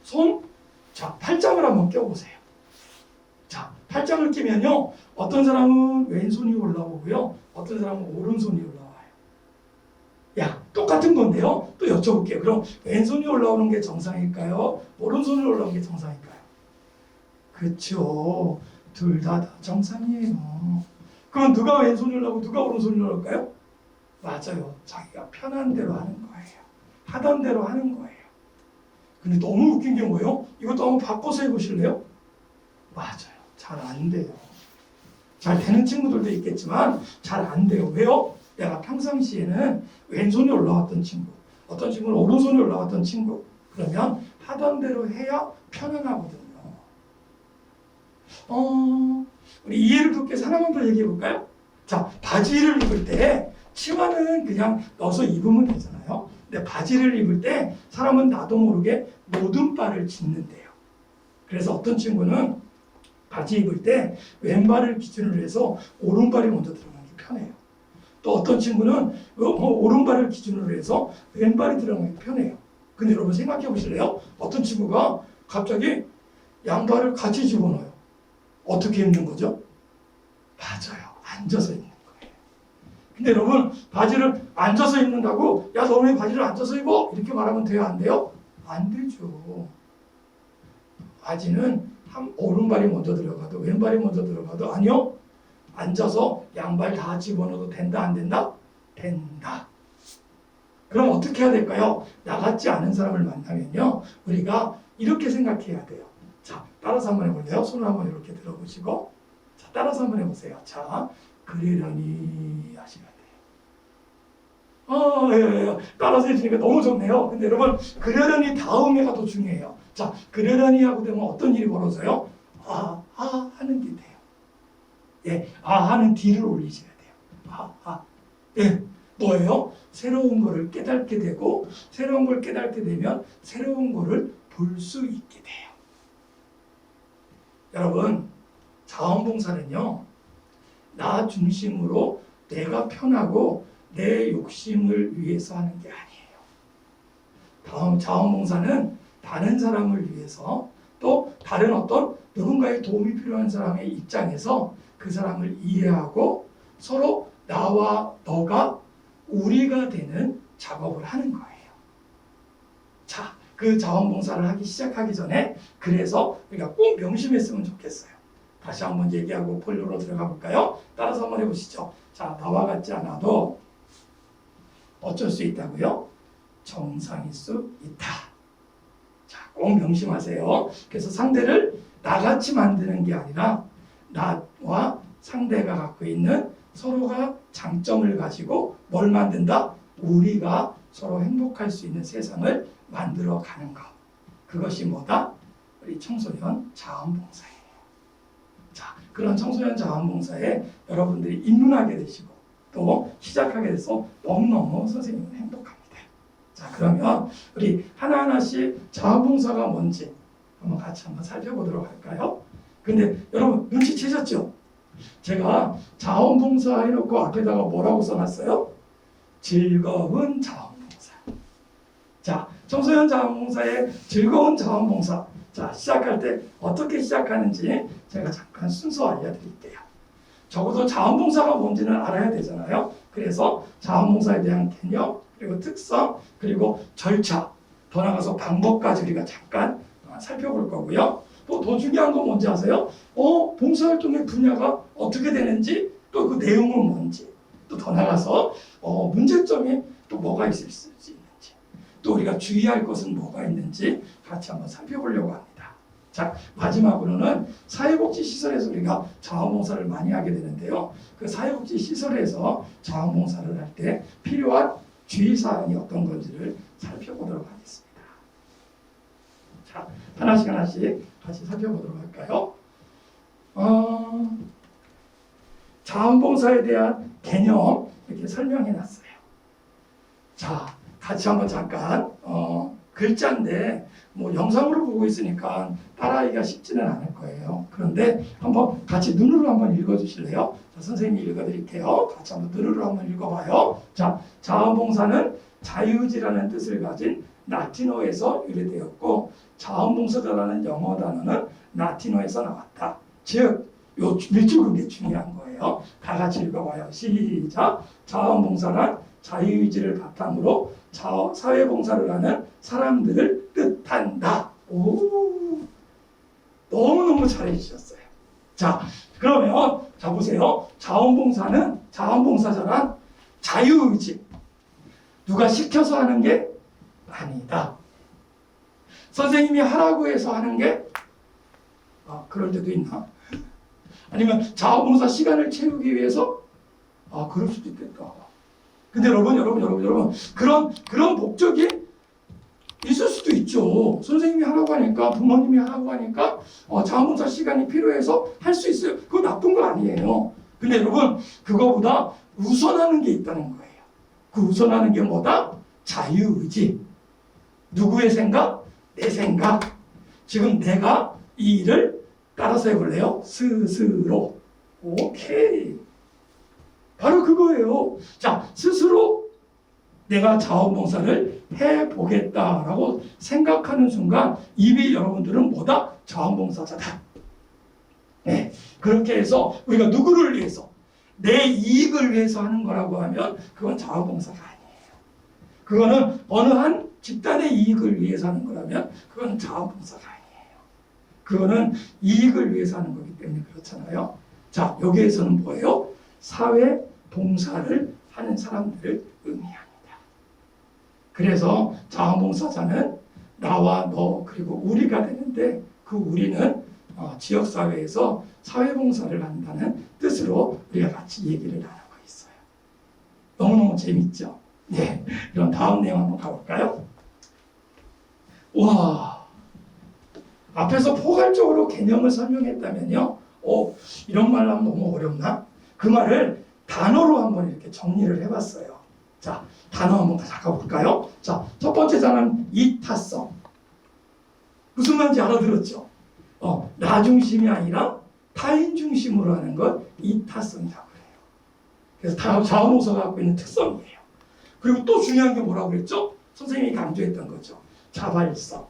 손, 자, 팔짱을 한번 껴보세요. 자, 팔짱을 끼면요, 어떤 사람은 왼손이 올라오고요, 어떤 사람은 오른손이 올라와요. 야, 똑같은 건데요, 또 여쭤볼게요. 그럼 왼손이 올라오는 게 정상일까요? 오른손이 올라오는 게 정상일까요? 그렇죠. 둘 다 정상이에요. 그럼 누가 왼손이 올라오고 누가 오른손이 올라올까요? 맞아요. 자기가 편한 대로 하는 거예요. 하던 대로 하는 거예요. 근데 너무 웃긴 게 뭐예요? 이것도 한번 바꿔서 해보실래요? 맞아요. 잘 안 돼요. 잘 되는 친구들도 있겠지만 잘 안 돼요. 왜요? 내가 평상시에는 왼손이 올라왔던 친구, 어떤 친구는 오른손이 올라왔던 친구, 그러면 하던 대로 해야 편안하거든요. 우리 이해를 돕게 하나만 더 얘기해 볼까요? 자, 바지를 입을 때 치마는 그냥 넣어서 입으면 되잖아요. 근데 바지를 입을 때 사람은 나도 모르게 모든 발을 짚는데요. 그래서 어떤 친구는 바지 입을 때 왼발을 기준으로 해서 오른발이 먼저 들어가는 게 편해요. 또 어떤 친구는 오른발을 기준으로 해서 왼발이 들어가는 게 편해요. 근데 여러분 생각해 보실래요? 어떤 친구가 갑자기 양발을 같이 집어넣어요. 어떻게 입는 거죠? 맞아요. 앉아서 입는 거예요. 근데 여러분 바지를 앉아서 입는다고 야, 너 왜 바지를 앉아서 입어? 이렇게 말하면 돼요? 안 돼요? 안 되죠. 바지는 오른발이 먼저 들어가도 왼발이 먼저 들어가도 아니요. 앉아서 양발 다 집어넣어도 된다 안 된다? 된다. 그럼 어떻게 해야 될까요? 나 같지 않은 사람을 만나면요. 우리가 이렇게 생각해야 돼요. 자, 따라서 한번 해볼래요? 손을 한번 이렇게 들어보시고 자, 따라서 한번 해보세요. 자, 그러려니 하시면 돼요. 예. 따라서 해주니까 너무 좋네요. 근데 여러분 그러려니 다음에가 더 중요해요. 자, 그러려니 하고 되면 어떤 일이 벌어져요? 하는 게 돼요. 예, 하는 뒤를 올리셔야 돼요. 예, 뭐예요? 새로운 거를 깨닫게 되고 새로운 걸 깨닫게 되면 새로운 거를 볼 수 있게 돼요. 여러분, 자원봉사는요, 나 중심으로 내가 편하고 내 욕심을 위해서 하는 게 아니에요. 자원봉사는 다른 사람을 위해서 또 다른 어떤 누군가의 도움이 필요한 사람의 입장에서 그 사람을 이해하고 서로 나와 너가 우리가 되는 작업을 하는 거예요. 자, 그 자원봉사를 하기 시작하기 전에 그래서 우리가 꼭 명심했으면 좋겠어요. 다시 한번 얘기하고 본론으로 들어가 볼까요? 따라서 한번 해보시죠. 자, 나와 같지 않아도 어쩔 수 있다고요? 정상일 수 있다. 자, 꼭 명심하세요. 그래서 상대를 나같이 만드는 게 아니라 나와 상대가 갖고 있는 서로가 장점을 가지고 뭘 만든다? 우리가 서로 행복할 수 있는 세상을 만들어 가는 것. 그것이 뭐다? 우리 청소년 자원봉사예요. 자, 그런 청소년 자원봉사에 여러분들이 입문하게 되시고 또 시작하게 돼서 너무너무 선생님은 행복합니다. 자, 그러면 우리 하나하나씩 자원봉사가 뭔지 같이 한번 살펴보도록 할까요? 근데 여러분 눈치채셨죠? 제가 자원봉사 해놓고 앞에다가 뭐라고 써놨어요? 즐거운 자원봉사. 자, 청소년 자원봉사의 즐거운 자원봉사. 자, 시작할 때 어떻게 시작하는지 제가 잠깐 순서 알려드릴게요. 적어도 자원봉사가 뭔지는 알아야 되잖아요. 그래서 자원봉사에 대한 개념, 그리고 특성, 그리고 절차, 더 나아가서 방법까지 우리가 잠깐 살펴볼 거고요. 또 더 중요한 건 뭔지 아세요? 봉사활동의 분야가 어떻게 되는지, 또 그 내용은 뭔지, 또 더 나아가서 문제점이 또 뭐가 있을 수 있는지, 또 우리가 주의할 것은 뭐가 있는지 같이 한번 살펴보려고 합니다. 자, 마지막으로는 사회복지시설에서 우리가 자원봉사를 많이 하게 되는데요. 그 사회복지시설에서 자원봉사를 할 때 필요한 주의사항이 어떤 건지를 살펴보도록 하겠습니다. 자, 하나씩 같이 살펴보도록 할까요? 자원봉사에 대한 개념 이렇게 설명해 놨어요. 자, 같이 한번 잠깐 글자인데 뭐 영상으로 보고 있으니까 따라하기가 쉽지는 않을 거예요. 그런데 한번 같이 눈으로 한번 읽어주실래요? 자, 선생님이 읽어드릴게요. 같이 한번 눈으로 한번 읽어봐요. 자, 자원봉사는 자유의지라는 뜻을 가진 라틴어에서 유래되었고 자원봉사자라는 영어 단어는 라틴어에서 나왔다. 즉, 요 밑줄 그게 중요한 거예요. 다 같이 읽어봐요. 시작. 자원봉사란 자유의지를 바탕으로 사회봉사를 하는 사람들을 뜻한다. 오, 너무너무 잘해주셨어요. 자, 그러면 자 보세요. 자원봉사자란 자유의지. 누가 시켜서 하는 게 아니다. 선생님이 하라고 해서 하는 게 그럴 때도 있나? 아니면 자원봉사 시간을 채우기 위해서 그럴 수도 있겠다. 근데 여러분 그런 목적이 있을 수도 있죠. 선생님이 하라고 하니까, 부모님이 하라고 하니까 자원봉사 시간이 필요해서 할 수 있어요. 그거 나쁜 거 아니에요. 근데 여러분, 그거보다 우선하는 게 있다는 거예요. 그 우선하는 게 뭐다? 자유의지. 누구의 생각? 내 생각. 지금 내가 이 일을 따라서 해볼래요? 스스로. 오케이. 바로 그거예요. 자, 스스로 내가 자원봉사를 해보겠다라고 생각하는 순간 이미 여러분들은 뭐다? 자원봉사자다. 네, 그렇게 해서 우리가 누구를 위해서? 내 이익을 위해서 하는 거라고 하면 그건 자원봉사가 아니에요. 그거는 어느 한 집단의 이익을 위해서 하는 거라면 그건 자원봉사가 아니에요. 그거는 이익을 위해서 하는 거기 때문에 그렇잖아요. 자, 여기에서는 뭐예요? 사회 봉사를 하는 사람들을 의미합니다. 그래서 자원봉사자는 나와 너 그리고 우리가 되는데 그 우리는 지역사회에서 사회봉사를 한다는 뜻으로 우리가 같이 얘기를 나누고 있어요. 너무너무 재밌죠? 네, 그럼 다음 내용 한번 가볼까요? 와, 앞에서 포괄적으로 개념을 설명했다면요. 이런 말 하면 너무 어렵나? 그 말을 단어로 한번 이렇게 정리를 해봤어요. 자, 단어 한번 가볼까요? 자, 첫 번째 단어는 이타성. 무슨 말인지 알아들었죠? 나 중심이 아니라 타인 중심으로 하는 것 이타성이라고 해요. 그래서 자원봉사가 갖고 있는 특성이에요. 그리고 또 중요한 게 뭐라고 그랬죠? 선생님이 강조했던 거죠. 자발성.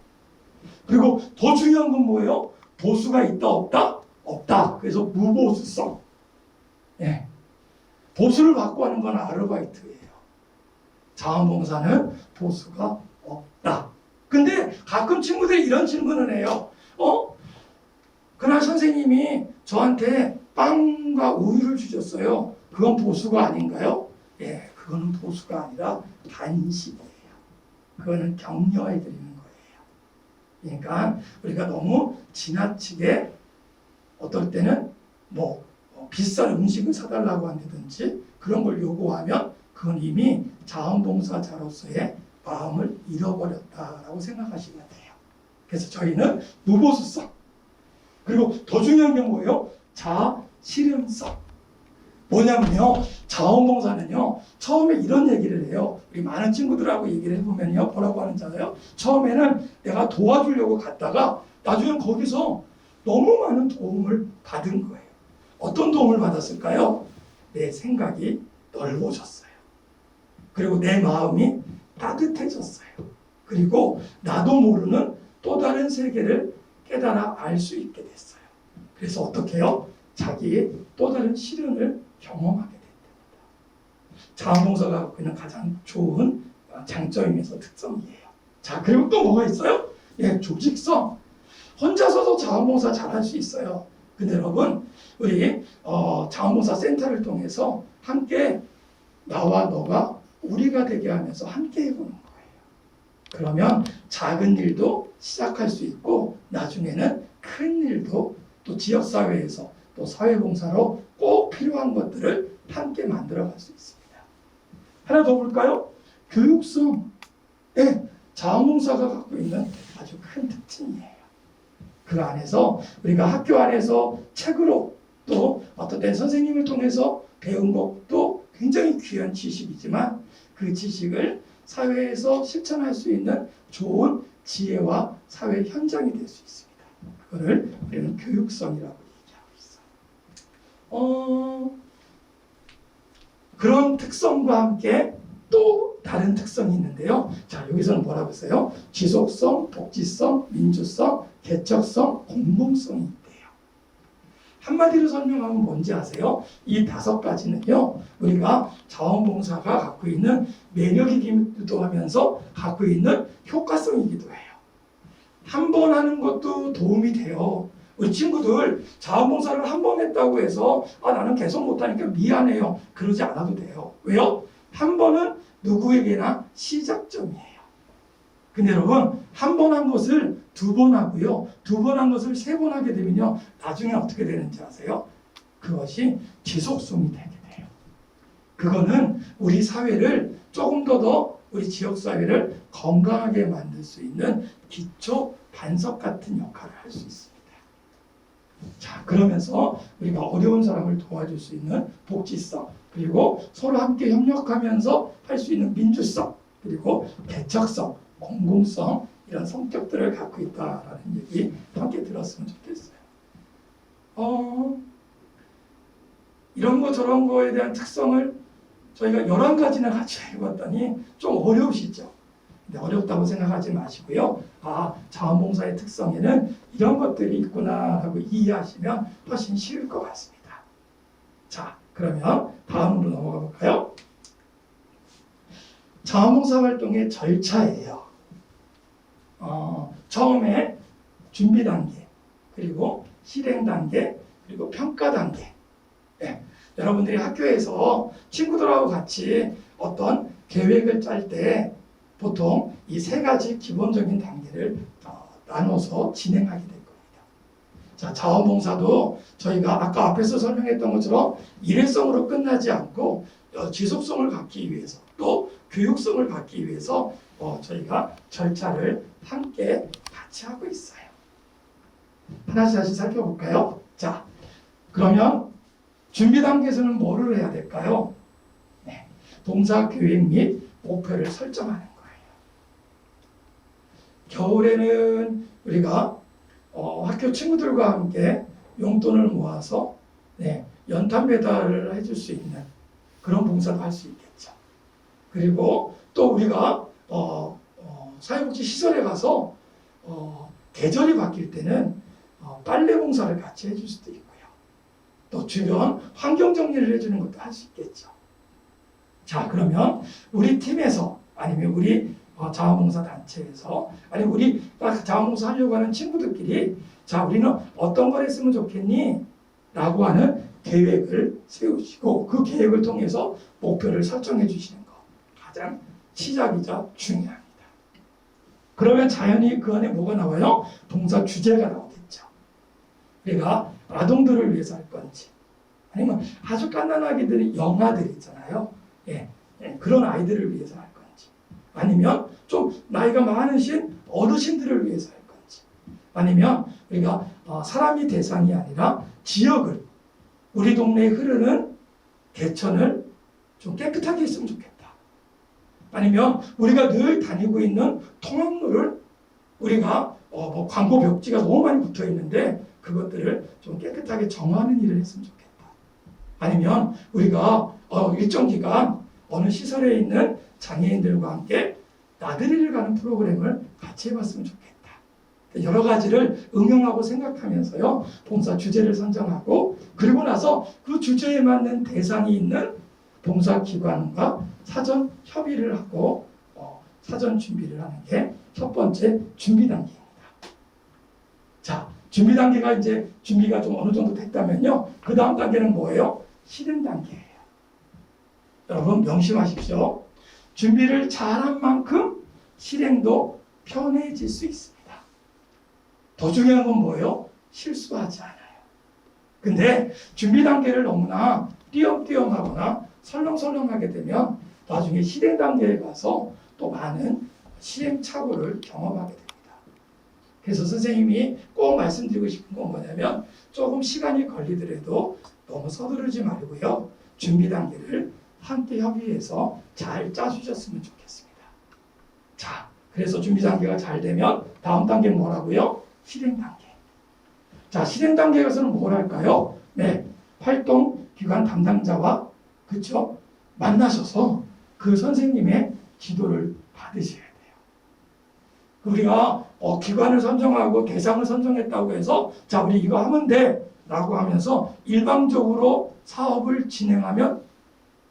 그리고 더 중요한 건 뭐예요? 보수가 있다 없다? 없다. 그래서 무보수성. 예. 보수를 받고 하는 건 아르바이트예요. 자원봉사는 보수가 없다. 근데 가끔 친구들이 이런 질문을 해요. 그날 선생님이 저한테 빵과 우유를 주셨어요. 그건 보수가 아닌가요? 예, 그거는 보수가 아니라 단식이에요. 그거는 격려해 드리는 거예요. 그러니까 우리가 너무 지나치게 어떨 때는 비싼 음식을 사달라고 한다든지 그런 걸 요구하면 그건 이미 자원봉사자로서의 마음을 잃어버렸다라고 생각하시면 돼요. 그래서 저희는 무보수성. 그리고 더 중요한 게 뭐예요? 자실현성. 뭐냐면요, 자원봉사는요, 처음에 이런 얘기를 해요. 우리 많은 친구들하고 얘기를 해보면요, 뭐라고 하는지 알아요? 처음에는 내가 도와주려고 갔다가 나중에 거기서 너무 많은 도움을 받은 거예요. 어떤 도움을 받았을까요? 내 생각이 넓어졌어요. 그리고 내 마음이 따뜻해졌어요. 그리고 나도 모르는 또 다른 세계를 깨달아 알 수 있게 됐어요. 그래서 어떻게 해요? 자기의 또 다른 실현을 경험하게 됩니다. 자원봉사가 갖고 있는 가장 좋은 장점이면서 특성이에요. 자, 그리고 또 뭐가 있어요? 예, 조직성. 혼자서도 자원봉사 잘할 수 있어요. 근데 여러분, 우리 자원봉사 센터를 통해서 함께 나와 너가 우리가 되게 하면서 함께 해보는 거예요. 그러면 작은 일도 시작할 수 있고 나중에는 큰 일도 또 지역사회에서 또 사회봉사로 꼭 필요한 것들을 함께 만들어갈 수 있습니다. 하나 더 볼까요? 교육성. 네, 자원봉사가 갖고 있는 아주 큰 특징이에요. 그 안에서 우리가 학교 안에서 책으로 또 어떤 때 선생님을 통해서 배운 것도 굉장히 귀한 지식이지만 그 지식을 사회에서 실천할 수 있는 좋은 지혜와 사회 현장이 될 수 있습니다. 그거를 우리는 교육성이라고 얘기하고 있어요. 그런 특성과 함께 또 다른 특성이 있는데요. 자, 여기서는 뭐라고 했어요? 지속성, 독지성, 민주성, 개척성, 공공성이 있대요. 한마디로 설명하면 뭔지 아세요? 이 5가지는요, 우리가 자원봉사가 갖고 있는 매력이기도 하면서 갖고 있는 효과성이기도 해요. 한 번 하는 것도 도움이 돼요. 우리 친구들 자원봉사를 한 번 했다고 해서 나는 계속 못하니까 미안해요. 그러지 않아도 돼요. 왜요? 한 번은 누구에게나 시작점이에요. 근데 여러분, 한 번 한 것을 2번 하고요, 2번 한 것을 3번 하게 되면요, 나중에 어떻게 되는지 아세요? 그것이 지속성이 되게 돼요. 그거는 우리 사회를 조금 더 우리 지역사회를 건강하게 만들 수 있는 기초 반석 같은 역할을 할 수 있습니다. 자, 그러면서 우리가 어려운 사람을 도와줄 수 있는 복지성, 그리고 서로 함께 협력하면서 할 수 있는 민주성, 그리고 개척성, 공공성, 이런 성격들을 갖고 있다라는 얘기 함께 들었으면 좋겠어요. 이런 거 저런 거에 대한 특성을 저희가 11가지나 같이 해봤더니 좀 어려우시죠? 근데 어렵다고 생각하지 마시고요. 자원봉사의 특성에는 이런 것들이 있구나 하고 이해하시면 훨씬 쉬울 것 같습니다. 자, 그러면 다음으로 넘어가 볼까요? 자원봉사 활동의 절차예요. 처음에 준비 단계, 그리고 실행 단계, 그리고 평가 단계. 네, 여러분들이 학교에서 친구들하고 같이 어떤 계획을 짤 때 보통 이 3가지 기본적인 단계를 나눠서 진행하게 될 겁니다. 자, 자원봉사도 저희가 아까 앞에서 설명했던 것처럼 일회성으로 끝나지 않고 지속성을 갖기 위해서, 또 교육성을 갖기 위해서 저희가 절차를 함께 같이 하고 있어요. 하나씩 살펴볼까요? 자, 그러면 준비 단계에서는 뭐를 해야 될까요? 네, 봉사 계획 및 목표를 설정하는 거예요. 겨울에는 우리가 학교 친구들과 함께 용돈을 모아서 연탄 배달을 해줄 수 있는 그런 봉사도 할 수 있겠죠. 그리고 또 우리가 사회복지 시설에 가서 계절이 바뀔 때는 빨래 봉사를 같이 해줄 수도 있고요. 또 주변 환경 정리를 해주는 것도 할 수 있겠죠. 자, 그러면 우리 팀에서 아니면 우리 자원봉사 단체에서 아니면 우리 자원봉사 하려고 하는 친구들끼리 자, 우리는 어떤 걸 했으면 좋겠니? 라고 하는 계획을 세우시고 그 계획을 통해서 목표를 설정해 주시는 것 가장 시작이자 중요합니다. 그러면 자연히 그 안에 뭐가 나와요? 봉사 주제가 나오겠죠. 우리가 아동들을 위해서 할 건지 아니면 아주 갓난아기 영아들 있잖아요. 그런 아이들을 위해서 할 건지 아니면 좀 나이가 많으신 어르신들을 위해서 할 건지 아니면 우리가 사람이 대상이 아니라 지역을 우리 동네에 흐르는 개천을 좀 깨끗하게 했으면 좋겠다. 아니면 우리가 늘 다니고 있는 통학로를 우리가 광고 벽지가 너무 많이 붙어 있는데 그것들을 좀 깨끗하게 정화하는 일을 했으면 좋겠다. 아니면 우리가 일정 기간 어느 시설에 있는 장애인들과 함께 나들이를 가는 프로그램을 같이 해봤으면 좋겠다. 여러 가지를 응용하고 생각하면서요, 봉사 주제를 선정하고 그리고 나서 그 주제에 맞는 대상이 있는 봉사기관과 사전 협의를 하고 사전 준비를 하는 게 첫 번째 준비 단계입니다. 자, 준비 단계가 이제 준비가 좀 어느 정도 됐다면요, 그 다음 단계는 뭐예요? 실행 단계예요. 여러분 명심하십시오. 준비를 잘한 만큼 실행도 편해질 수 있습니다. 더 중요한 건 뭐예요? 실수하지 않아요. 근데 준비 단계를 너무나 띄엄띄엄 하거나 설렁설렁하게 되면 나중에 실행 단계에 가서 또 많은 시행착오를 경험하게 됩니다. 그래서 선생님이 꼭 말씀드리고 싶은 건 뭐냐면 조금 시간이 걸리더라도 너무 서두르지 말고요. 준비 단계를 함께 협의해서 잘 짜주셨으면 좋겠습니다. 자, 그래서 준비 단계가 잘 되면 다음 단계는 뭐라고요? 실행 단계. 자, 실행 단계에 가서는 뭘 할까요? 활동 기관 담당자와 그쵸? 만나셔서 그 선생님의 지도를 받으셔야 돼요. 우리가 기관을 선정하고 대상을 선정했다고 해서 자 우리 이거 하면 돼 라고 하면서 일방적으로 사업을 진행하면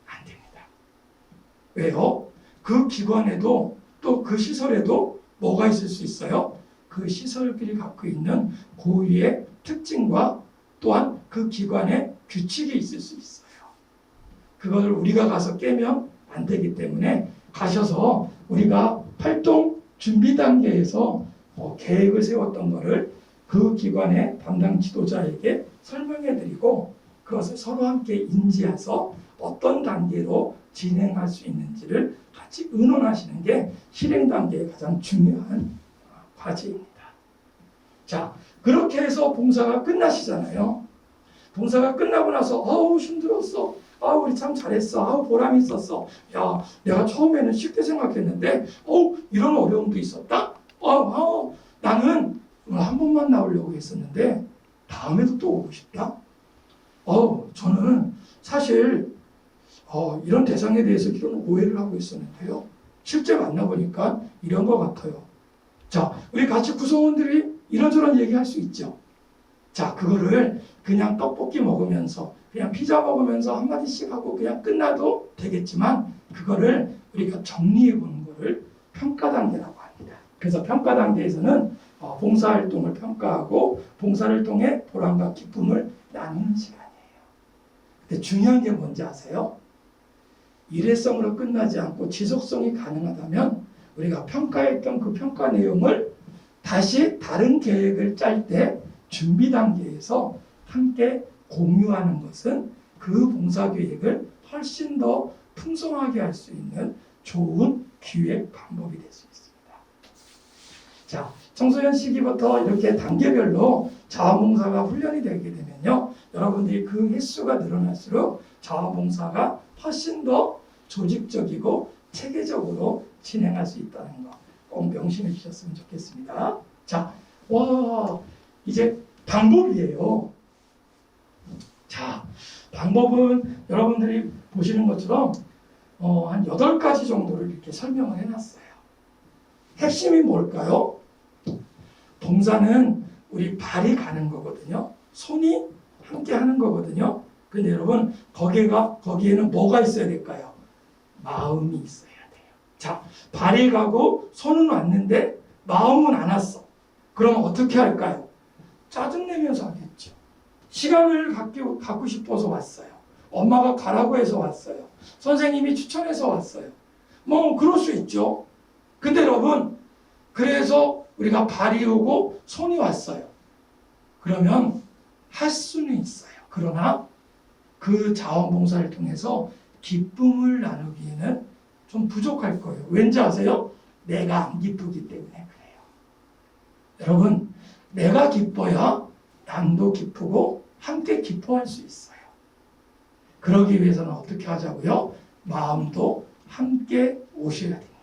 안 됩니다. 왜요? 그 기관에도 또 그 시설에도 뭐가 있을 수 있어요? 그 시설들이 갖고 있는 고유의 특징과 또한 그 기관의 규칙이 있을 수 있어요. 그것을 우리가 가서 깨면 안 되기 때문에 가셔서 우리가 활동 준비 단계에서 계획을 세웠던 것을 그 기관의 담당 지도자에게 설명해 드리고 그것을 서로 함께 인지해서 어떤 단계로 진행할 수 있는지를 같이 의논하시는 게 실행 단계의 가장 중요한 과제입니다. 자, 그렇게 해서 봉사가 끝나시잖아요. 봉사가 끝나고 나서 아우 힘들었어. 아우 우리 참 잘했어. 아우 보람 있었어. 야 내가 처음에는 쉽게 생각했는데 이런 어려움도 있었다. 나는 오늘 한 번만 나오려고 했었는데 다음에도 또 오고 싶다. 저는 사실 이런 대상에 대해서 이런 오해를 하고 있었는데요. 실제 만나보니까 이런 것 같아요. 자, 우리 같이 구성원들이 이런저런 얘기할 수 있죠. 자, 그거를 그냥 떡볶이 먹으면서 그냥 피자 먹으면서 한마디씩 하고 그냥 끝나도 되겠지만 그거를 우리가 정리해 보는 거를 평가 단계라고 합니다. 그래서 평가 단계에서는 봉사활동을 평가하고 봉사를 통해 보람과 기쁨을 나누는 시간이에요. 근데 중요한 게 뭔지 아세요? 일회성으로 끝나지 않고 지속성이 가능하다면 우리가 평가했던 그 평가 내용을 다시 다른 계획을 짤 때 준비 단계에서 함께 공유하는 것은 그 봉사 계획을 훨씬 더 풍성하게 할 수 있는 좋은 기획 방법이 될 수 있습니다. 자, 청소년 시기부터 이렇게 단계별로 자원봉사가 훈련이 되게 되면요. 여러분들이 그 횟수가 늘어날수록 자원봉사가 훨씬 더 조직적이고 체계적으로 진행할 수 있다는 거 꼭 명심해 주셨으면 좋겠습니다. 자, 이제 방법이에요. 자, 방법은 여러분들이 보시는 것처럼 한 8가지 정도를 이렇게 설명을 해놨어요. 핵심이 뭘까요? 봉사는 우리 발이 가는 거거든요. 손이 함께 하는 거거든요. 근데 여러분 거기에는 뭐가 있어야 될까요? 마음이 있어야 돼요. 자, 발이 가고 손은 왔는데 마음은 안 왔어. 그럼 어떻게 할까요? 짜증내면서 하겠죠. 시간을 갖고 싶어서 왔어요. 엄마가 가라고 해서 왔어요. 선생님이 추천해서 왔어요. 그럴 수 있죠. 근데 여러분, 그래서 우리가 발이 오고 손이 왔어요. 그러면 할 수는 있어요. 그러나 그 자원봉사를 통해서 기쁨을 나누기에는 좀 부족할 거예요. 왠지 아세요? 내가 안 기쁘기 때문에 그래요. 여러분, 내가 기뻐야 남도 기쁘고 함께 기뻐할 수 있어요. 그러기 위해서는 어떻게 하자고요? 마음도 함께 오셔야 됩니다.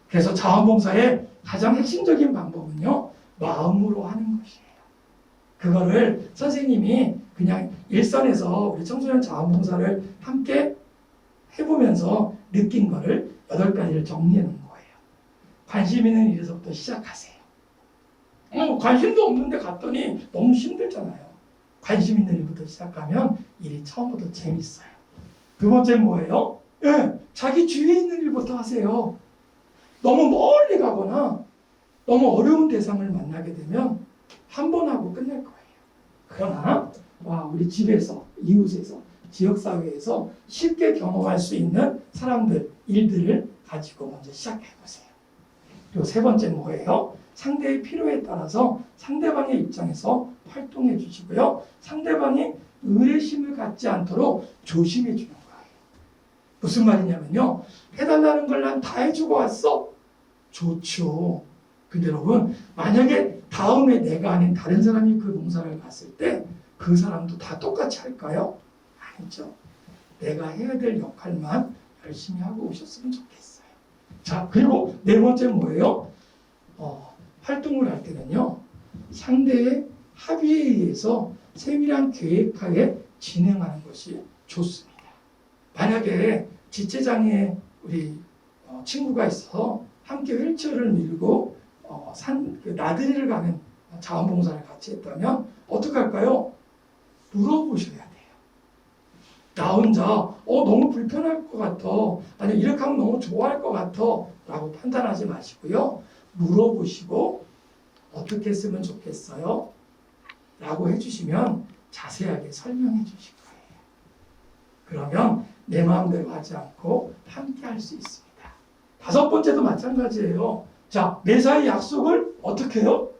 그래서 자원봉사의 가장 핵심적인 방법은요, 마음으로 하는 것이에요. 그거를 선생님이 그냥 일선에서 우리 청소년 자원봉사를 함께 해보면서 느낀 거를 8가지를 정리해 놓은 거예요. 관심 있는 일에서부터 시작하세요. 관심도 없는데 갔더니 너무 힘들잖아요. 관심 있는 일부터 시작하면 일이 처음부터 재밌어요. 두 번째 뭐예요? 자기 주위에 있는 일부터 하세요. 너무 멀리 가거나 너무 어려운 대상을 만나게 되면 한 번 하고 끝날 거예요. 그러나 우리 집에서, 이웃에서, 지역사회에서 쉽게 경험할 수 있는 사람들, 일들을 가지고 먼저 시작해보세요. 그리고 세 번째 뭐예요? 상대의 필요에 따라서 상대방의 입장에서 활동해 주시고요. 상대방이 의뢰심을 갖지 않도록 조심해 주는 거예요. 무슨 말이냐면요. 해달라는 걸 난 다 해주고 왔어. 좋죠. 근데 여러분, 만약에 다음에 내가 아닌 다른 사람이 그 봉사를 갔을 때 그 사람도 다 똑같이 할까요? 아니죠. 내가 해야 될 역할만 열심히 하고 오셨으면 좋겠어요. 자, 그리고 네 번째 뭐예요? 활동을 할 때는요, 상대의 합의에 의해서 세밀한 계획하에 진행하는 것이 좋습니다. 만약에 지체장애 우리 친구가 있어서 함께 휠체어를 밀고 나들이를 가는 자원봉사를 같이 했다면 어떻게 할까요? 물어보셔야 돼요. 나 혼자 너무 불편할 것 같아, 아니 이렇게 하면 너무 좋아할 것 같아 라고 판단하지 마시고요. 물어보시고 어떻게 했으면 좋겠어요? 라고 해주시면 자세하게 설명해 주실 거예요. 그러면 내 마음대로 하지 않고 함께 할 수 있습니다. 5번째도 마찬가지예요. 자, 매사의 약속을 어떻게 해요?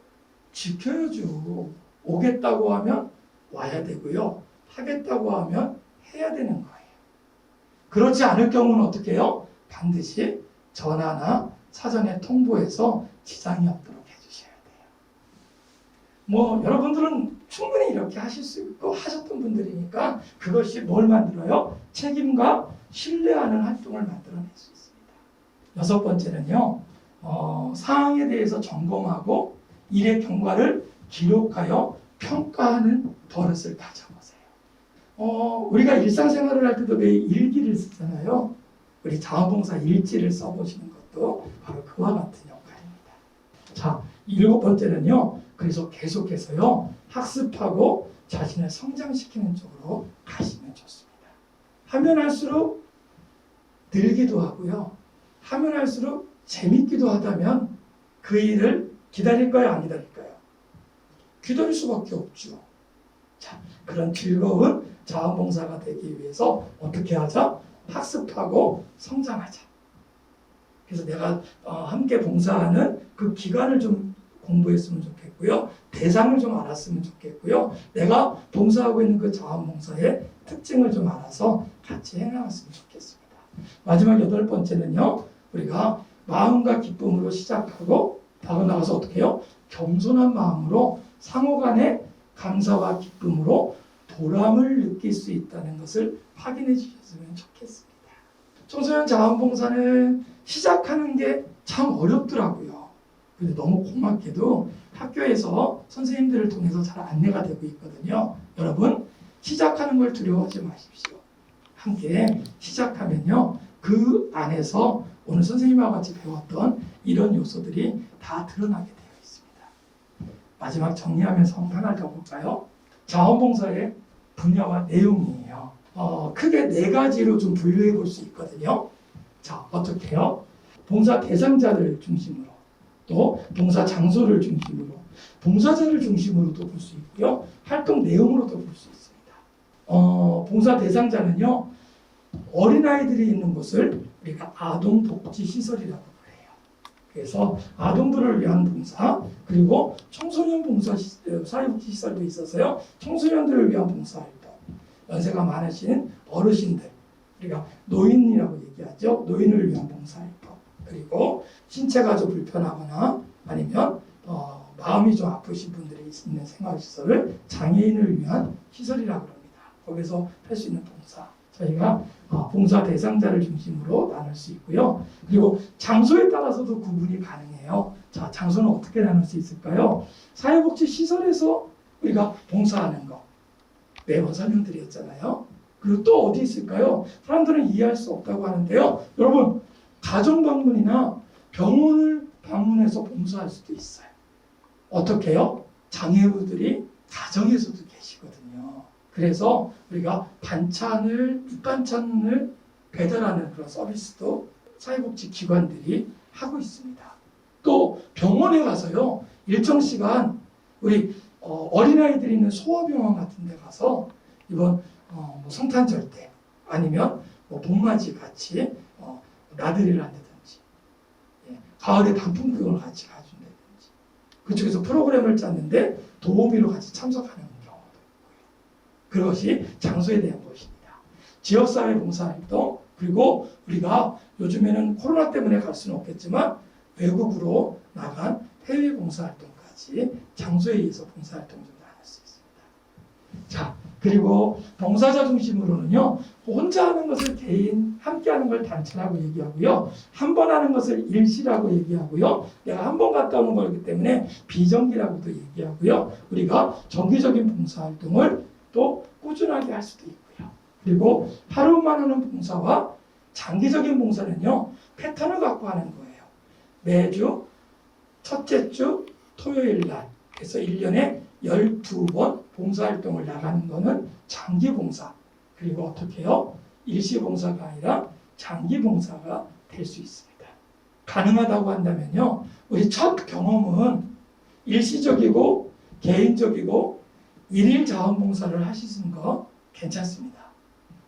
지켜야죠. 오겠다고 하면 와야 되고요. 하겠다고 하면 해야 되는 거예요. 그렇지 않을 경우는 어떻게 해요? 반드시 전화나 사전에 통보해서 지장이 없도록 해주셔야 돼요. 여러분들은 충분히 이렇게 하실 수 있고 하셨던 분들이니까 그것이 뭘 만들어요? 책임과 신뢰하는 활동을 만들어낼 수 있습니다. 6번째는요. 사항에 대해서 점검하고 일의 경과를 기록하여 평가하는 버릇을 가져보세요. 우리가 일상생활을 할 때도 매일 일기를 쓰잖아요. 우리 자원봉사 일지를 써보시는 것도 바로 그와 같은 역할입니다. 자, 7번째는요. 그래서 계속해서요. 학습하고 자신을 성장시키는 쪽으로 가시면 좋습니다. 하면 할수록 늘기도 하고요. 하면 할수록 재밌기도 하다면 그 일을 기다릴까요? 안 기다릴까요? 기다릴 수밖에 없죠. 자, 그런 즐거운 자원봉사가 되기 위해서 어떻게 하자? 학습하고 성장하자. 그래서 내가 함께 봉사하는 그 기간을 좀 공부했으면 좋겠고요. 대상을 좀 알았으면 좋겠고요. 내가 봉사하고 있는 그 자원봉사의 특징을 좀 알아서 같이 해나갔으면 좋겠습니다. 마지막 8번째는요. 우리가 마음과 기쁨으로 시작하고 다음 나가서 어떻게 해요? 겸손한 마음으로 상호간의 감사와 기쁨으로 보람을 느낄 수 있다는 것을 확인해 주셨으면 좋겠습니다. 청소년 자원봉사는 시작하는 게 참 어렵더라고요. 근데 너무 고맙게도 학교에서 선생님들을 통해서 잘 안내가 되고 있거든요. 여러분, 시작하는 걸 두려워하지 마십시오. 함께 시작하면요. 그 안에서 오늘 선생님과 같이 배웠던 이런 요소들이 다 드러나게 되어 있습니다. 마지막 정리하면서 하나 더 볼까요? 자원봉사의 분야와 내용이에요. 크게 4가지로 좀 분류해 볼 수 있거든요. 자, 어떻게 해요? 봉사 대상자를 중심으로, 또 봉사 장소를 중심으로, 봉사자를 중심으로도 볼 수 있고요. 활동 내용으로도 볼 수 있습니다. 봉사 대상자는요. 어린아이들이 있는 곳을 우리가 아동복지시설이라고 해요. 그래서 아동들을 위한 봉사, 그리고 청소년 봉사 사회복지시설도 있어서요. 청소년들을 위한 봉사활동, 연세가 많으신 어르신들, 우리가 노인이라고 얘기하죠. 노인을 위한 봉사활동, 그리고 신체가 좀 불편하거나 아니면 마음이 좀 아프신 분들이 있는 생활시설을 장애인을 위한 시설이라고 합니다. 거기서 할 수 있는 봉사, 저희가 봉사 대상자를 중심으로 나눌 수 있고요. 그리고 장소에 따라서도 구분이 가능해요. 자, 장소는 어떻게 나눌 수 있을까요? 사회복지시설에서 우리가 봉사하는 거 매번 설명드렸잖아요. 그리고 또 어디 있을까요? 사람들은 이해할 수 없다고 하는데요. 여러분, 가정방문이나 병원을 방문해서 봉사할 수도 있어요. 어떻게 해요? 장애우들이 가정에서도 계시거든요. 그래서 우리가 밑반찬을 배달하는 그런 서비스도 사회복지기관들이 하고 있습니다. 또 병원에 가서요. 일정 시간 우리 어린아이들이 있는 소아병원 같은 데 가서 이번 성탄절 때 아니면 봄맞이 같이 나들이를 한다든지, 가을에 단풍 구경을 같이 가준다든지, 그쪽에서 프로그램을 짰는데 도우미로 같이 참석하는 경우도 있고요. 그것이 장소에 대한 것입니다. 지역사회 봉사활동, 그리고 우리가 요즘에는 코로나 때문에 갈 수는 없겠지만 외국으로 나간 해외 봉사활동까지 장소에 의해서 봉사활동을 좀 나눌 수 있습니다. 자, 그리고 봉사자 중심으로는요, 혼자 하는 것을 개인, 함께 하는 걸 단체라고 얘기하고요, 한 번 하는 것을 일시라고 얘기하고요, 내가 한 번 갔다 오는 거기 때문에 비정기라고도 얘기하고요, 우리가 정기적인 봉사활동을 또 꾸준하게 할 수도 있고요, 그리고 하루만 하는 봉사와 장기적인 봉사는요, 패턴을 갖고 하는 거예요. 매주 첫째 주 토요일 날, 그래서 1년에 12번 봉사활동을 나가는 거는 장기 봉사. 그리고 어떻게 해요? 일시 봉사가 아니라 장기 봉사가 될 수 있습니다. 가능하다고 한다면요, 우리 첫 경험은 일시적이고 개인적이고 일일 자원봉사를 하시는 거 괜찮습니다.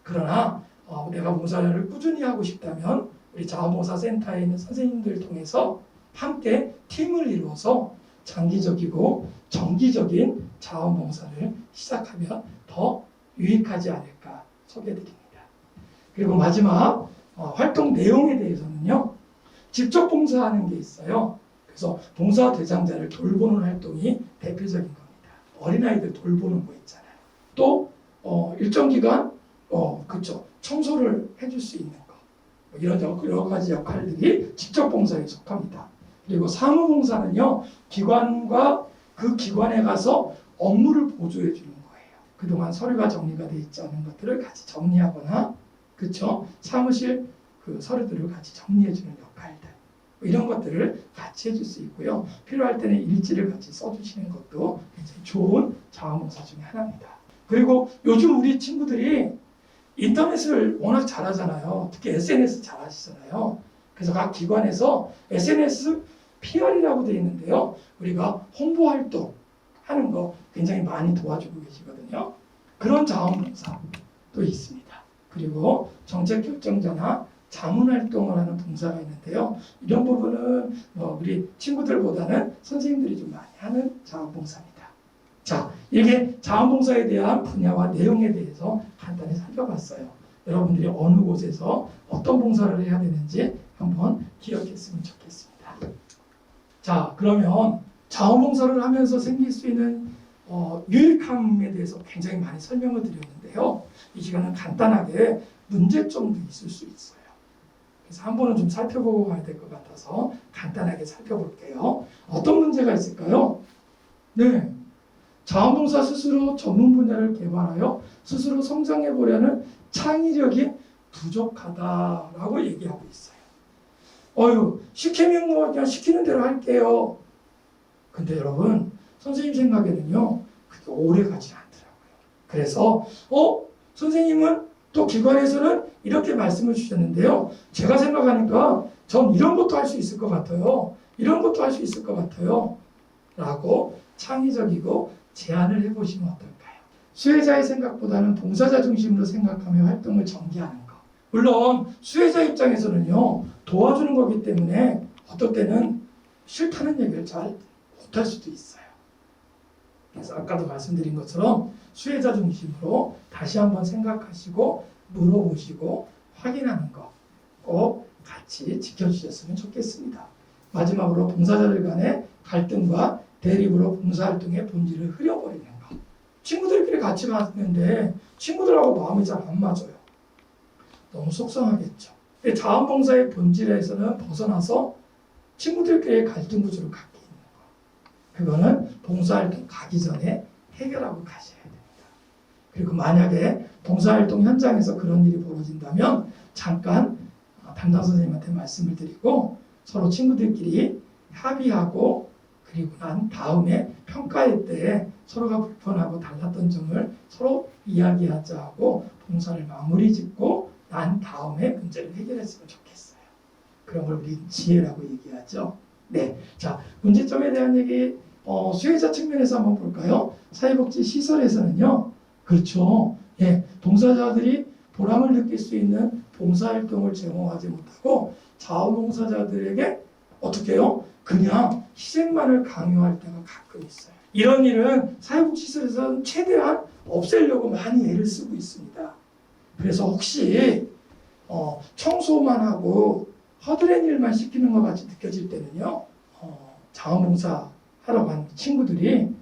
그러나 내가 봉사를 꾸준히 하고 싶다면 우리 자원봉사센터에 있는 선생님들 통해서 함께 팀을 이루어서 장기적이고 정기적인 자원봉사를 시작하면 더 유익하지 않을까 소개드립니다. 그리고 마지막 활동 내용에 대해서는요, 직접 봉사하는 게 있어요. 그래서 봉사 대상자를 돌보는 활동이 대표적인 겁니다. 어린아이들 돌보는 거 있잖아요. 또 일정 기간 그쵸, 청소를 해줄 수 있는 거, 이런 여러 가지 역할들이 직접 봉사에 속합니다. 그리고 사무봉사는요, 기관과 그 기관에 가서 업무를 보조해 주는 거예요. 그동안 서류가 정리가 돼 있지 않은 것들을 같이 정리하거나, 그쵸, 사무실 그 서류들을 같이 정리해 주는 역할들, 이런 것들을 같이 해줄 수 있고요. 필요할 때는 일지를 같이 써주시는 것도 굉장히 좋은 자원봉사 중에 하나입니다. 그리고 요즘 우리 친구들이 인터넷을 워낙 잘하잖아요. 특히 SNS 잘하시잖아요. 그래서 각 기관에서 SNS PR이라고 되어 있는데요, 우리가 홍보 활동 하는 거 굉장히 많이 도와주고 계시거든요. 그런 자원봉사도 있습니다. 그리고 정책 결정자나 자문 활동을 하는 봉사가 있는데요, 이런 부분은 우리 친구들보다는 선생님들이 좀 많이 하는 자원봉사입니다. 자, 이렇게 자원봉사에 대한 분야와 내용에 대해서 간단히 살펴봤어요. 여러분들이 어느 곳에서 어떤 봉사를 해야 되는지 한번 기억했으면 좋겠습니다. 자, 그러면 자원봉사를 하면서 생길 수 있는 유익함에 대해서 굉장히 많이 설명을 드렸는데요, 이 시간은 간단하게 문제점도 있을 수 있어요. 그래서 한 번은 좀 살펴보고 가야 될 것 같아서 간단하게 살펴볼게요. 어떤 문제가 있을까요? 네, 자원봉사 스스로 전문 분야를 개발하여 스스로 성장해 보려는 창의력이 부족하다라고 얘기하고 있어요. 시키면 그냥 시키는 대로 할게요. 근데 여러분, 선생님 생각에는요, 그렇게 오래 가지 않더라고요. 그래서 선생님은 또 기관에서는 이렇게 말씀을 주셨는데요, 제가 생각하니까 전 이런 것도 할 수 있을 것 같아요. 이런 것도 할 수 있을 것 같아요. 라고 창의적이고 제안을 해보시면 어떨까요? 수혜자의 생각보다는 봉사자 중심으로 생각하며 활동을 전개하는 것. 물론 수혜자 입장에서는요, 도와주는 거기 때문에 어떨 때는 싫다는 얘기를 잘 못할 수도 있어요. 그래서 아까도 말씀드린 것처럼 수혜자 중심으로 다시 한번 생각하시고 물어보시고 확인하는 거 꼭 같이 지켜주셨으면 좋겠습니다. 마지막으로 봉사자들 간의 갈등과 대립으로 봉사활동의 본질을 흐려버리는 거. 친구들끼리 같이 갔는데 친구들하고 마음이 잘 안 맞아요. 너무 속상하겠죠. 근데 자원봉사의 본질에서는 벗어나서 친구들끼리의 갈등 구조를 갖게 있는 거. 그거는 봉사활동 가기 전에 해결하고 가셔야 됩니다. 그리고 만약에 봉사활동 현장에서 그런 일이 벌어진다면 잠깐 담당 선생님한테 말씀을 드리고 서로 친구들끼리 합의하고, 그리고 난 다음에 평가회 때 서로가 불편하고 달랐던 점을 서로 이야기하자 하고 봉사를 마무리 짓고 난 다음에 문제를 해결했으면 좋겠어요. 그런 걸 우리 지혜라고 얘기하죠. 네, 자, 문제점에 대한 얘기 수혜자 측면에서 한번 볼까요? 사회복지 시설에서는요, 그렇죠. 예, 봉사자들이 보람을 느낄 수 있는 봉사활동을 제공하지 못하고 자원봉사자들에게 어떻게 해요? 그냥 희생만을 강요할 때가 가끔 있어요. 이런 일은 사회복지시설에서는 최대한 없애려고 많이 애를 쓰고 있습니다. 그래서 혹시 청소만 하고 허드렛 일만 시키는 것 같이 느껴질 때는요, 자원봉사 하러 간 친구들이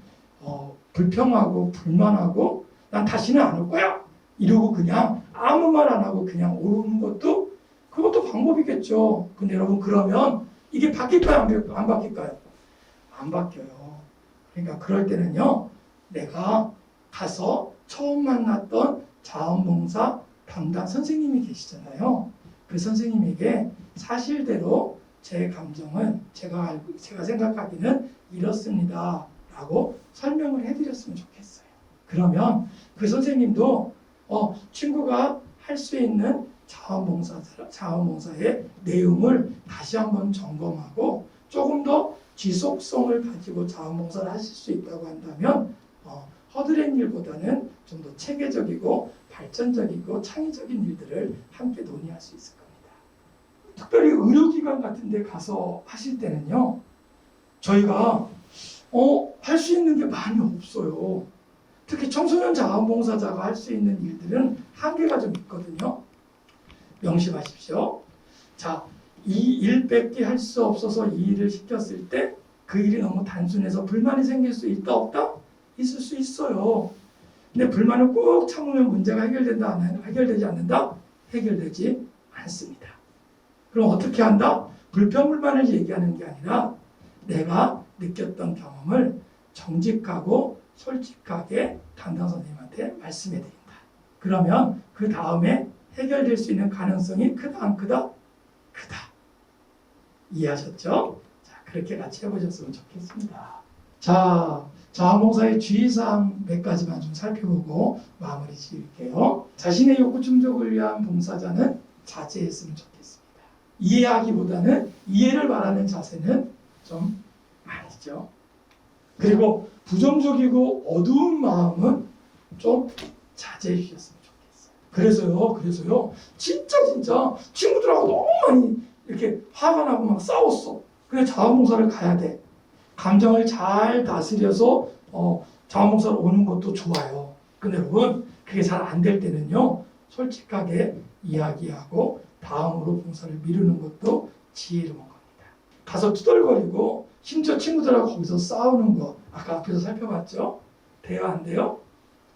불평하고 불만하고 난 다시는 안 올 거야 이러고 그냥 아무 말 안 하고 그냥 오는 것도 그것도 방법이겠죠. 근데 여러분, 그러면 이게 바뀔까요? 안 바뀔까요? 안 바뀌어요. 그러니까 그럴 때는요, 내가 가서 처음 만났던 자원봉사 담당 선생님이 계시잖아요. 그 선생님에게 사실대로 제 감정은 제가 생각하기는 이렇습니다 라고 설명을 해드렸으면 좋겠어요. 그러면 그 선생님도 친구가 할 수 있는 자원봉사의 내용을 다시 한번 점검하고 조금 더 지속성을 가지고 자원봉사를 하실 수 있다고 한다면 허드렛 일보다는 좀 더 체계적이고 발전적이고 창의적인 일들을 함께 논의할 수 있을 겁니다. 특별히 의료기관 같은 데 가서 하실 때는요, 저희가 할 수 있는 게 많이 없어요. 특히 청소년 자원봉사자가 할 수 있는 일들은 한계가 좀 있거든요. 명심하십시오. 자, 이 일밖에 할 수 없어서 이 일을 시켰을 때 그 일이 너무 단순해서 불만이 생길 수 있다 없다? 있을 수 있어요. 근데 불만을 꼭 참으면 문제가 해결되지 않는다? 해결되지 않습니다. 그럼 어떻게 한다? 불평불만을 얘기하는 게 아니라 내가 느꼈던 경험을 정직하고 솔직하게 담당 선생님한테 말씀해 드린다. 그러면 그 다음에 해결될 수 있는 가능성이 크다 안 크다? 크다. 이해하셨죠? 자, 그렇게 같이 해보셨으면 좋겠습니다. 자, 자원봉사의 주의사항 몇 가지만 좀 살펴보고 마무리 지을게요. 자신의 욕구 충족을 위한 봉사자는 자제했으면 좋겠습니다. 이해하기보다는 이해를 바라는 자세는 좀 아니죠. 그리고 부정적이고 어두운 마음은 좀 자제해 주셨으면 좋겠어요. 그래서요, 진짜 친구들하고 너무 많이 이렇게 화가 나고 막 싸웠어. 근데 자원봉사를 가야 돼. 감정을 잘 다스려서 자원봉사로 오는 것도 좋아요. 근데 여러분, 그게 잘 안 될 때는요, 솔직하게 이야기하고 다음으로 봉사를 미루는 것도 지혜로운 겁니다. 가서 투덜거리고 심지어 친구들하고 거기서 싸우는 거 아까 앞에서 살펴봤죠? 돼요, 안 돼요?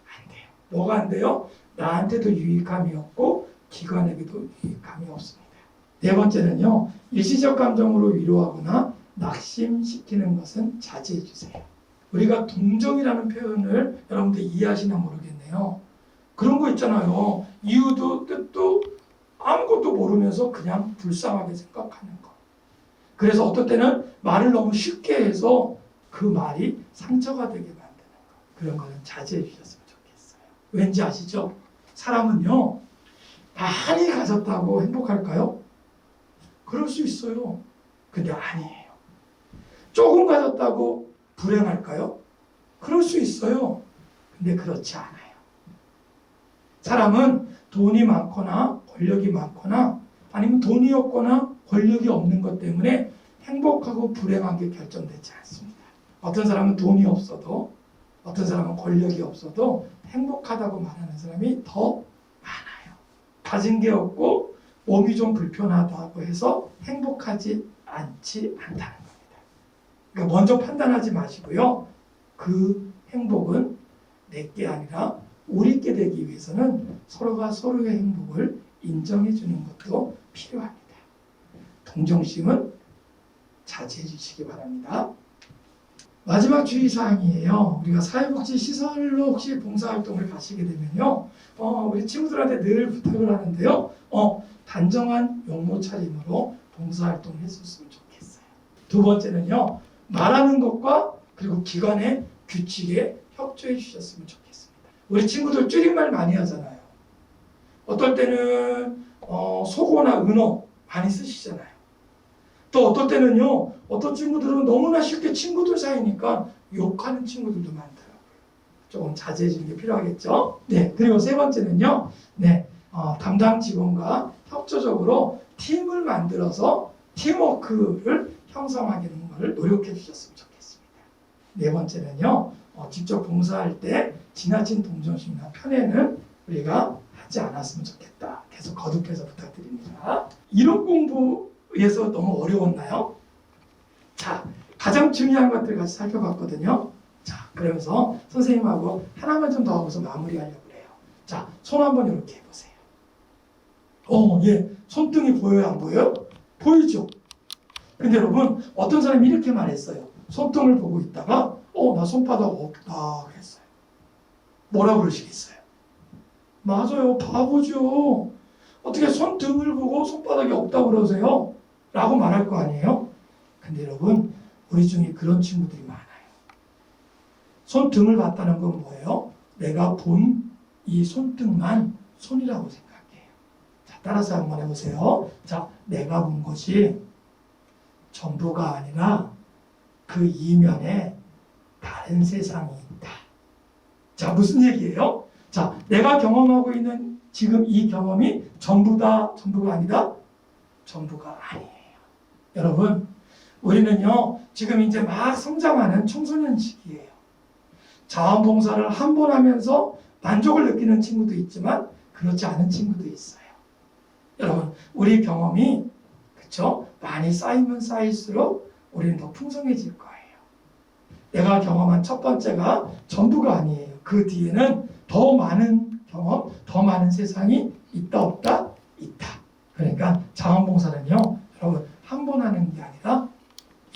안 돼요. 뭐가 안 돼요? 나한테도 유익함이 없고 기관에게도 유익함이 없습니다. 네 번째는요, 일시적 감정으로 위로하거나 낙심시키는 것은 자제해 주세요. 우리가 동정이라는 표현을 여러분들 이해하시나 모르겠네요. 그런 거 있잖아요. 이유도 뜻도 아무것도 모르면서 그냥 불쌍하게 생각하는 거. 그래서 어떨 때는 말을 너무 쉽게 해서 그 말이 상처가 되게 만드는 거. 그런 거는 자제해 주셨으면 좋겠어요. 왠지 아시죠? 사람은요, 많이 가졌다고 행복할까요? 그럴 수 있어요. 근데 아니에요. 조금 가졌다고 불행할까요? 그럴 수 있어요. 근데 그렇지 않아요. 사람은 돈이 많거나 권력이 많거나 아니면 돈이 없거나 권력이 없는 것 때문에 행복하고 불행한 게 결정되지 않습니다. 어떤 사람은 돈이 없어도 어떤 사람은 권력이 없어도 행복하다고 말하는 사람이 더 많아요. 가진 게 없고 몸이 좀 불편하다고 해서 행복하지 않지 않다는 겁니다. 그러니까 먼저 판단하지 마시고요. 그 행복은 내게 아니라 우리께 되기 위해서는 서로가 서로의 행복을 인정해 주는 것도 필요합니다. 동정심은 자제해 주시기 바랍니다. 마지막 주의사항이에요. 우리가 사회복지 시설로 혹시 봉사활동을 가시게 되면요, 우리 친구들한테 늘 부탁을 하는데요, 단정한 용모 차림으로 봉사활동을 했었으면 좋겠어요. 두 번째는요, 말하는 것과 그리고 기관의 규칙에 협조해 주셨으면 좋겠습니다. 우리 친구들 줄임말 많이 하잖아요. 어떨 때는 속어나 은어 많이 쓰시잖아요. 또 어떨 때는요, 어떤 친구들은 너무나 쉽게 친구들 사이니까 욕하는 친구들도 많더라고요. 조금 자제해 주는 게 필요하겠죠. 네, 그리고 세 번째는요, 담당 직원과 협조적으로 팀을 만들어서 팀워크를 형성하는 것을 노력해 주셨으면 좋겠습니다. 네 번째는요, 직접 봉사할 때 지나친 동정심이나 편애는 우리가 하지 않았으면 좋겠다. 계속 거듭해서 부탁드립니다. 이론 공부에서 너무 어려웠나요? 자, 가장 중요한 것들 같이 살펴봤거든요. 자, 그러면서 선생님하고 하나만 좀 더 하고서 마무리하려고 해요. 자, 손 한번 이렇게 해보세요. 예, 손등이 보여요, 안 보여요? 보이죠? 근데 여러분, 어떤 사람이 이렇게 말했어요. 손등을 보고 있다가 나 손바닥 없다 그랬어요. 뭐라 그러시겠어요? 맞아요, 바보죠. 어떻게 손등을 보고 손바닥이 없다고 그러세요? 라고 말할 거 아니에요? 근데 여러분, 우리 중에 그런 친구들이 많아요. 손등을 봤다는 건 뭐예요? 내가 본 이 손등만 손이라고 생각해요. 자, 따라서 한번 해보세요. 자, 내가 본 것이 전부가 아니라 그 이면에 다른 세상이 있다. 자, 무슨 얘기예요? 자, 내가 경험하고 있는 지금 이 경험이 전부다, 전부가 아니다? 전부가 아니에요. 여러분, 우리는요, 지금 이제 막 성장하는 청소년 시기예요. 자원봉사를 한 번 하면서 만족을 느끼는 친구도 있지만 그렇지 않은 친구도 있어요. 여러분, 우리 경험이 그쵸? 많이 쌓이면 쌓일수록 우리는 더 풍성해질 거예요. 내가 경험한 첫 번째가 전부가 아니에요. 그 뒤에는 더 많은 경험, 더 많은 세상이 있다 없다? 있다. 그러니까 자원봉사는요, 여러분 한 번 하는 게 아니라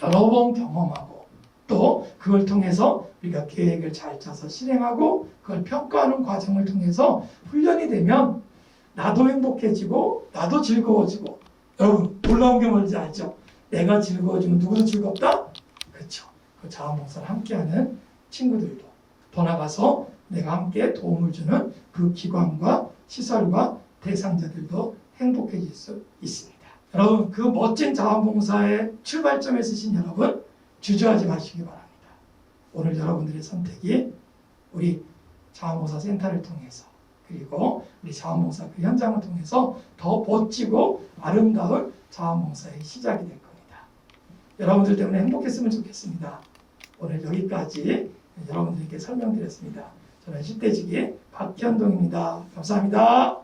여러 번 경험하고 또 그걸 통해서 우리가 계획을 잘 짜서 실행하고 그걸 평가하는 과정을 통해서 훈련이 되면 나도 행복해지고 나도 즐거워지고 여러분 놀라운 게 뭔지 알죠? 내가 즐거워지면 누구도 즐겁다? 그렇죠. 그 자원봉사를 함께하는 친구들도 더 나가서 내가 함께 도움을 주는 그 기관과 시설과 대상자들도 행복해질 수 있습니다. 여러분 그 멋진 자원봉사의 출발점에 서신 여러분 주저하지 마시기 바랍니다. 오늘 여러분들의 선택이 우리 자원봉사 센터를 통해서 그리고 우리 자원봉사 그 현장을 통해서 더 멋지고 아름다운 자원봉사의 시작이 될 겁니다. 여러분들 때문에 행복했으면 좋겠습니다. 오늘 여기까지 여러분들께 설명드렸습니다. 저는 실대지기 박현동입니다. 감사합니다.